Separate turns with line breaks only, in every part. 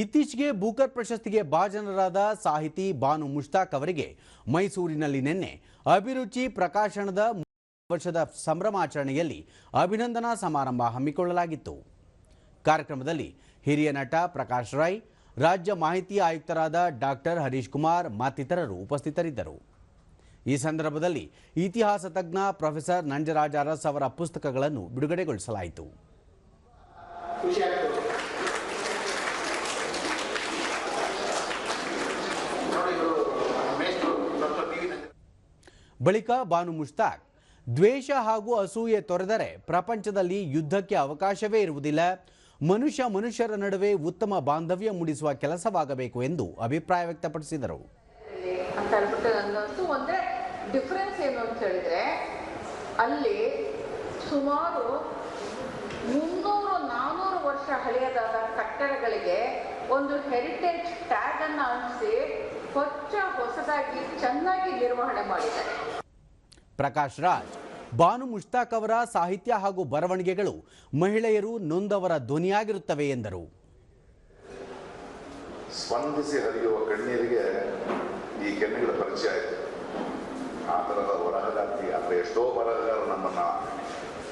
ಇತ್ತೀಚೆಗೆ ಬೂಕರ್ ಪ್ರಶಸ್ತಿಗೆ ಭಾಜನರಾದ ಸಾಹಿತಿ ಬಾನು ಮುಷ್ತಾಕ್ ಅವರಿಗೆ ಮೈಸೂರಿನಲ್ಲಿ ನಿನ್ನೆ ಅಭಿರುಚಿ ಪ್ರಕಾಶನದ ವರ್ಷದ ಸಂಭ್ರಮಾಚರಣೆಯಲ್ಲಿ ಅಭಿನಂದನಾ ಸಮಾರಂಭ ಹಮ್ಮಿಕೊಳ್ಳಲಾಗಿತ್ತು. ಕಾರ್ಯಕ್ರಮದಲ್ಲಿ ಹಿರಿಯ ನಟ ಪ್ರಕಾಶ್ ರೈ, ರಾಜ್ಯ ಮಾಹಿತಿ ಆಯುಕ್ತರಾದ ಡಾಕ್ಟರ್ ಹರೀಶ್ ಕುಮಾರ್ ಮತ್ತಿತರರು ಉಪಸ್ಥಿತರಿದ್ದರು. ಈ ಸಂದರ್ಭದಲ್ಲಿ ಇತಿಹಾಸ ತಜ್ಞ ಪ್ರೊಫೆಸರ್ ನಂಜರಾಜ ಅರಸ್ ಅವರ ಪುಸ್ತಕಗಳನ್ನು ಬಿಡುಗಡೆಗೊಳಿಸಲಾಯಿತು. ಬಳಿಕ ಬಾನು ಮುಷ್ತಾಕ್, ದ್ವೇಷ ಹಾಗೂ ಅಸೂಯೆ ತೊರೆದರೆ ಪ್ರಪಂಚದಲ್ಲಿ ಯುದ್ಧಕ್ಕೆ ಅವಕಾಶವೇ ಇರುವುದಿಲ್ಲ, ಮನುಷ್ಯರ ನಡುವೆ ಉತ್ತಮ ಬಾಂಧವ್ಯ ಮೂಡಿಸುವ ಕೆಲಸವಾಗಬೇಕು ಎಂದು ಅಭಿಪ್ರಾಯ ವ್ಯಕ್ತಪಡಿಸಿದರು.
ಅಂತ ಹೇಳ್ಬಿಟ್ಟು ನನ್ನಂತೂ ಒಂದೇ ಡಿಫ್ರೆನ್ಸ್ ಏನು ಅಂತ ಹೇಳಿದ್ರೆ, ಅಲ್ಲಿ ಸುಮಾರು 300-400 ವರ್ಷ ಹಳೆಯದಾದ ಕಟ್ಟಡಗಳಿಗೆ ಒಂದು ಹೆರಿಟೇಜ್ ಟ್ಯಾಗ್ ಅನ್ನು ಅಂಟಿಸಿ ಹೊಸದಾಗಿ ಚೆನ್ನಾಗಿ ನಿರ್ವಹಣೆ ಮಾಡಿದ್ದಾರೆ.
ಪ್ರಕಾಶ್ ರಾಜ್, ಬಾನು ಮುಷ್ತಾಕ್ ಅವರ ಸಾಹಿತ್ಯ ಹಾಗೂ ಬರವಣಿಗೆಗಳು ಮಹಿಳೆಯರು ನೊಂದವರ ಧ್ವನಿಯಾಗಿರುತ್ತವೆ ಎಂದರು.
ಸ್ಪಂದಿಸಿ ಹರಿಯುವ ಕಣ್ಣೀರಿಗೆ ಈ ಕೆನ್ನೆಗಳ ಪರಿಚಯ ಆಯಿತು. ಆ ಥರದ ಬರಹಗಾರ್ತಿ ಅಥವಾ ಎಷ್ಟೋ ಬರಹಗಾರರು ನಮ್ಮನ್ನು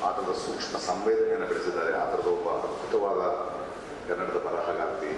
ಆ ಥರದ ಸೂಕ್ಷ್ಮ ಸಂವೇದನೆಯನ್ನು ಬೆಳೆಸಿದ್ದಾರೆ. ಆ ಥರದ ಒಬ್ಬ ಅದ್ಭುತವಾದ ಕನ್ನಡದ ಬರಹಗಾರ್ತಿ